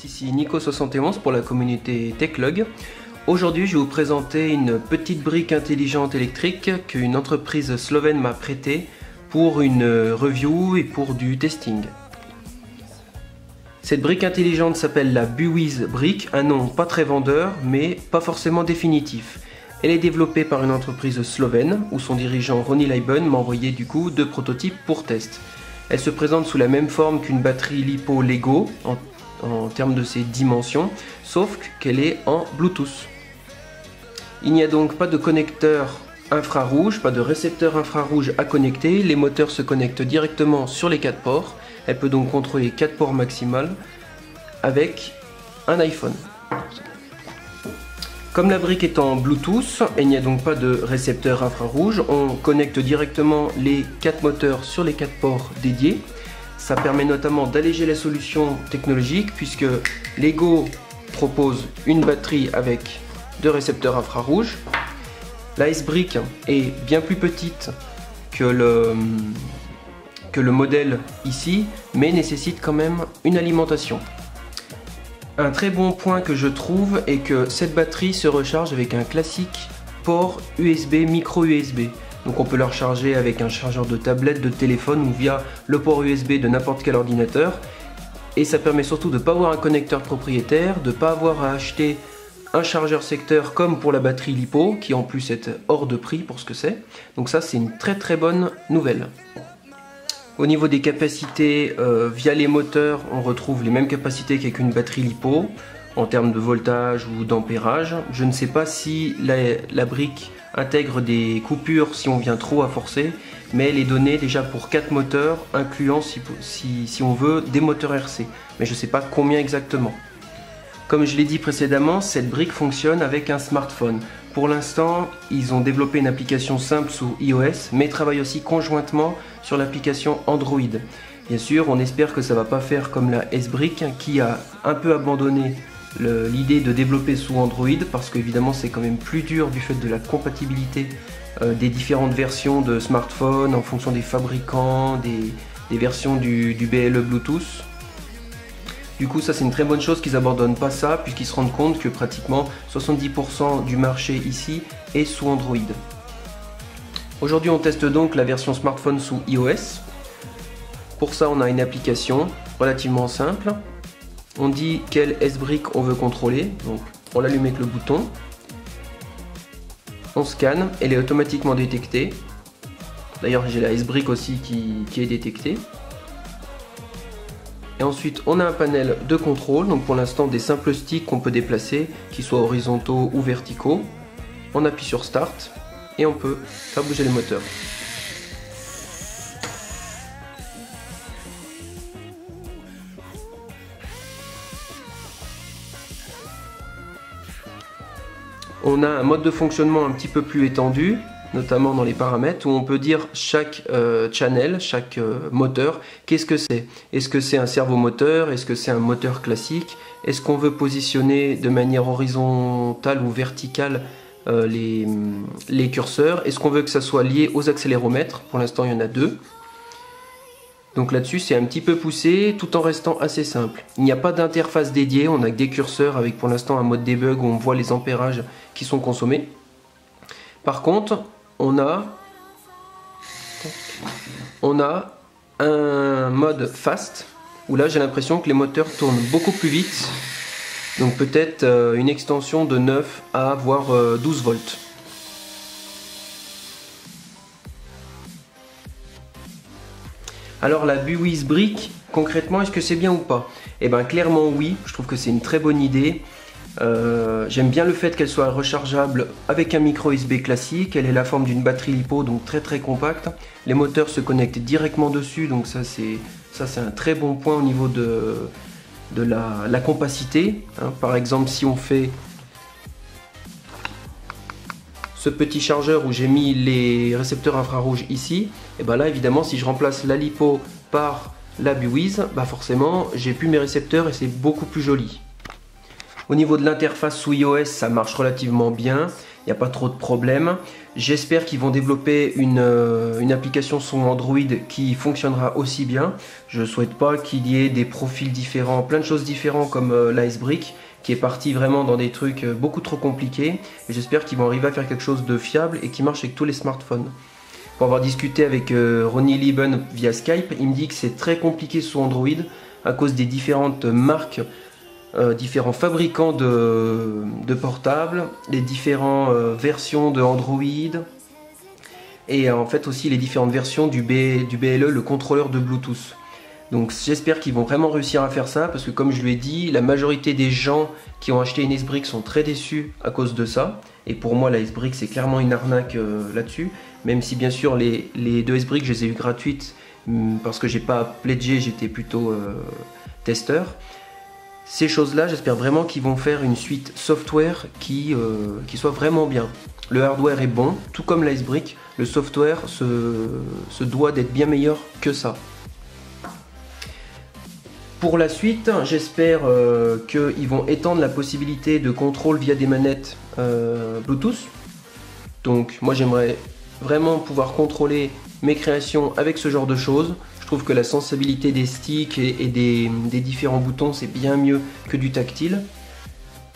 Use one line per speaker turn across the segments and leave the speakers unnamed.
ici Nico71 pour la communauté Techlog. Aujourd'hui, je vais vous présenter une petite brique intelligente électrique qu'une entreprise slovène m'a prêtée pour une review et pour du testing. Cette brique intelligente s'appelle la Buwiz Brick, un nom pas très vendeur mais pas forcément définitif. Elle est développée par une entreprise slovène où son dirigeant Ronnie Leiben m'a envoyé du coup 2 prototypes pour test. Elle se présente sous la même forme qu'une batterie LiPo Lego en termes de ses dimensions, sauf qu'elle est en Bluetooth. Il n'y a donc pas de connecteur infrarouge, pas de récepteur infrarouge à connecter, les moteurs se connectent directement sur les 4 ports. Elle peut donc contrôler 4 ports maximal avec un iPhone. Comme la brique est en Bluetooth, il n'y a donc pas de récepteur infrarouge, on connecte directement les 4 moteurs sur les 4 ports dédiés. Ça permet notamment d'alléger la solution technologique puisque Lego propose une batterie avec 2 récepteurs infrarouges. La S-Brick est bien plus petite que le modèle ici, mais nécessite quand même une alimentation. Un très bon point que je trouve est que cette batterie se recharge avec un classique port USB micro USB. Donc on peut la recharger avec un chargeur de tablette, de téléphone ou via le port USB de n'importe quel ordinateur. Et ça permet surtout de ne pas avoir un connecteur propriétaire, de ne pas avoir à acheter un chargeur secteur comme pour la batterie LiPo, qui en plus est hors de prix pour ce que c'est. Donc ça c'est une très bonne nouvelle. Au niveau des capacités, via les moteurs, on retrouve les mêmes capacités qu'avec une batterie LiPo, en termes de voltage ou d'ampérage. Je ne sais pas si la brique intègre des coupures si on vient trop à forcer, mais elle est donnée déjà pour 4 moteurs, incluant si on veut des moteurs RC. Mais je ne sais pas combien exactement. Comme je l'ai dit précédemment, cette brique fonctionne avec un smartphone. Pour l'instant, ils ont développé une application simple sous iOS, mais travaillent aussi conjointement sur l'application Android. Bien sûr, on espère que ça ne va pas faire comme la S-Brick qui a un peu abandonné l'idée de développer sous Android, parce qu'évidemment c'est quand même plus dur du fait de la compatibilité des différentes versions de smartphones en fonction des fabricants, des versions du BLE Bluetooth. Du coup, ça c'est une très bonne chose qu'ils n'abandonnent pas ça, puisqu'ils se rendent compte que pratiquement 70% du marché ici est sous Android. Aujourd'hui, on teste donc la version smartphone sous iOS. Pour ça, on a une application relativement simple. On dit quelle S-Brick on veut contrôler, donc on l'allume avec le bouton. On scanne, elle est automatiquement détectée. D'ailleurs, j'ai la S-Brick aussi qui est détectée. Et ensuite, on a un panel de contrôle, donc pour l'instant des simples sticks qu'on peut déplacer, qu'ils soient horizontaux ou verticaux. On appuie sur Start et on peut faire bouger les moteurs. On a un mode de fonctionnement un petit peu plus étendu, notamment dans les paramètres, où on peut dire chaque channel, chaque moteur, qu'est-ce que c'est? Est-ce que c'est un servomoteur? Est-ce que c'est un moteur classique? Est-ce qu'on veut positionner de manière horizontale ou verticale les curseurs? Est-ce qu'on veut que ça soit lié aux accéléromètres? Pour l'instant, il y en a 2. Donc là-dessus, c'est un petit peu poussé, tout en restant assez simple. Il n'y a pas d'interface dédiée, on a que des curseurs avec pour l'instant un mode debug où on voit les ampérages qui sont consommés. Par contre, on a un mode fast, où là j'ai l'impression que les moteurs tournent beaucoup plus vite. Donc peut-être une extension de 9 à voire 12 volts. Alors la Buwiz Brick, concrètement, est-ce que c'est bien ou pas? Eh bien clairement oui, je trouve que c'est une très bonne idée. J'aime bien le fait qu'elle soit rechargeable avec un micro USB classique. Elle est la forme d'une batterie LiPo, donc très compacte. Les moteurs se connectent directement dessus, donc ça c'est un très bon point au niveau de la compacité. Par exemple, si on fait ce petit chargeur où j'ai mis les récepteurs infrarouges ici, et bien là évidemment si je remplace la LiPo par la Buwiz, forcément j'ai plus mes récepteurs et c'est beaucoup plus joli. Au niveau de l'interface sous iOS, ça marche relativement bien. il n'y a pas trop de problèmes. J'espère qu'ils vont développer une application sur Android qui fonctionnera aussi bien. Je ne souhaite pas qu'il y ait des profils différents, plein de choses différentes comme l'Icebrick, qui est parti vraiment dans des trucs beaucoup trop compliqués. J'espère qu'ils vont arriver à faire quelque chose de fiable et qui marche avec tous les smartphones. Pour avoir discuté avec Ronnie Lieben via Skype, il me dit que c'est très compliqué sous Android à cause des différentes marques, différents fabricants de portables, les différentes versions de Android et en fait aussi les différentes versions du BLE, le contrôleur de Bluetooth. Donc j'espère qu'ils vont vraiment réussir à faire ça parce que comme je lui ai dit, la majorité des gens qui ont acheté une Icebrick sont très déçus à cause de ça. Et pour moi la Icebrick c'est clairement une arnaque là-dessus. Même si bien sûr les deux Icebrick je les ai eu gratuites parce que j'ai pas pledgé, j'étais plutôt testeur. Ces choses-là, j'espère vraiment qu'ils vont faire une suite software qui soit vraiment bien. Le hardware est bon, tout comme l'Icebrick, le software se doit d'être bien meilleur que ça. Pour la suite, j'espère qu'ils vont étendre la possibilité de contrôle via des manettes Bluetooth. Donc moi j'aimerais vraiment pouvoir contrôler mes créations avec ce genre de choses. Je trouve que la sensibilité des sticks et des différents boutons c'est bien mieux que du tactile.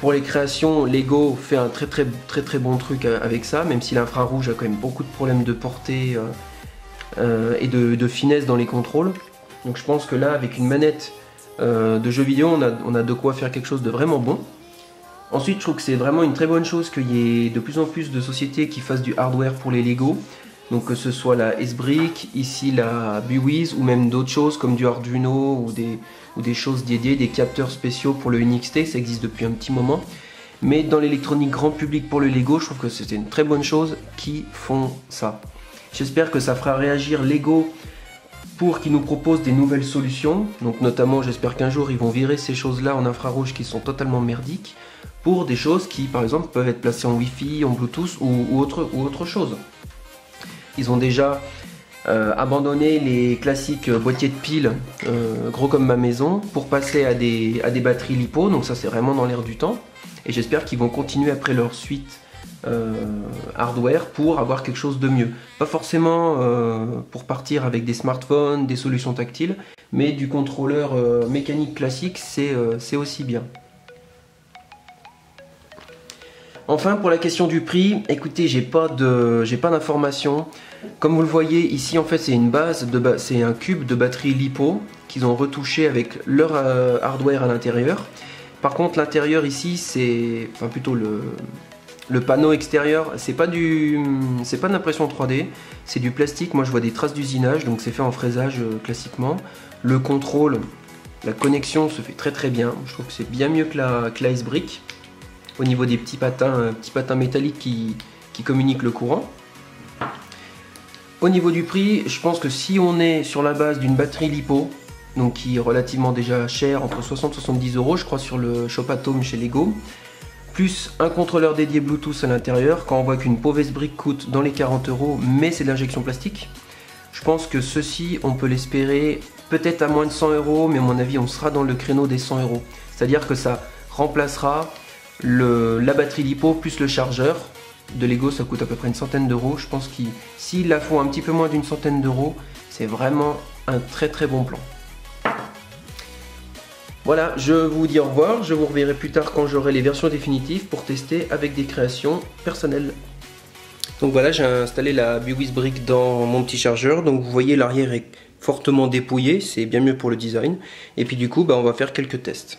Pour les créations, Lego fait un très bon truc avec ça, même si l'infrarouge a quand même beaucoup de problèmes de portée et de finesse dans les contrôles. Donc je pense que là avec une manette de jeux vidéo on a de quoi faire quelque chose de vraiment bon. Ensuite je trouve que c'est vraiment une très bonne chose qu'il y ait de plus en plus de sociétés qui fassent du hardware pour les Lego. Donc que ce soit la Icebrick, ici la Buwiz ou même d'autres choses comme du Arduino ou des choses dédiées, des capteurs spéciaux pour le NXT, ça existe depuis un petit moment. Mais dans l'électronique grand public pour le Lego, je trouve que c'était une très bonne chose qu'ils font ça. J'espère que ça fera réagir Lego pour qu'ils nous proposent des nouvelles solutions. Donc notamment j'espère qu'un jour ils vont virer ces choses-là en infrarouge qui sont totalement merdiques pour des choses qui par exemple peuvent être placées en Wi-Fi, en Bluetooth ou autre chose. Ils ont déjà abandonné les classiques boîtiers de piles gros comme ma maison pour passer à des batteries LiPo, donc ça c'est vraiment dans l'air du temps. Et j'espère qu'ils vont continuer après leur suite hardware pour avoir quelque chose de mieux. Pas forcément pour partir avec des smartphones, des solutions tactiles, mais du contrôleur mécanique classique c'est aussi bien. Enfin pour la question du prix, écoutez j'ai pas d'informations. Comme vous le voyez ici en fait c'est une base, c'est un cube de batterie LiPo qu'ils ont retouché avec leur hardware à l'intérieur. Par contre l'intérieur ici c'est, enfin plutôt le panneau extérieur, c'est pas de l'impression 3D, c'est du plastique. Moi je vois des traces d'usinage donc c'est fait en fraisage classiquement. Le contrôle, la connexion se fait très bien, je trouve que c'est bien mieux que la Icebrick. Au niveau des petits patins métalliques qui communiquent le courant. Au niveau du prix, je pense que si on est sur la base d'une batterie LiPo, donc qui est relativement déjà chère, entre 60 et 70 € je crois sur le Shop-Atom chez Lego, plus un contrôleur dédié Bluetooth à l'intérieur, quand on voit qu'une pauvre Icebrick coûte dans les 40 €, mais c'est de l'injection plastique, je pense que ceci, on peut l'espérer peut-être à moins de 100 €, mais à mon avis on sera dans le créneau des 100 €. C'est-à-dire que ça remplacera la batterie LiPo plus le chargeur. De Lego ça coûte à peu près une centaine d'euros. Je pense qu'il s'il la faut un petit peu moins d'une centaine d'euros, c'est vraiment un très bon plan. Voilà, je vous dis au revoir, je vous reverrai plus tard quand j'aurai les versions définitives pour tester avec des créations personnelles. Donc voilà, j'ai installé la Buwiz Brick dans mon petit chargeur, donc vous voyez l'arrière est fortement dépouillé, c'est bien mieux pour le design. Et puis du coup, on va faire quelques tests.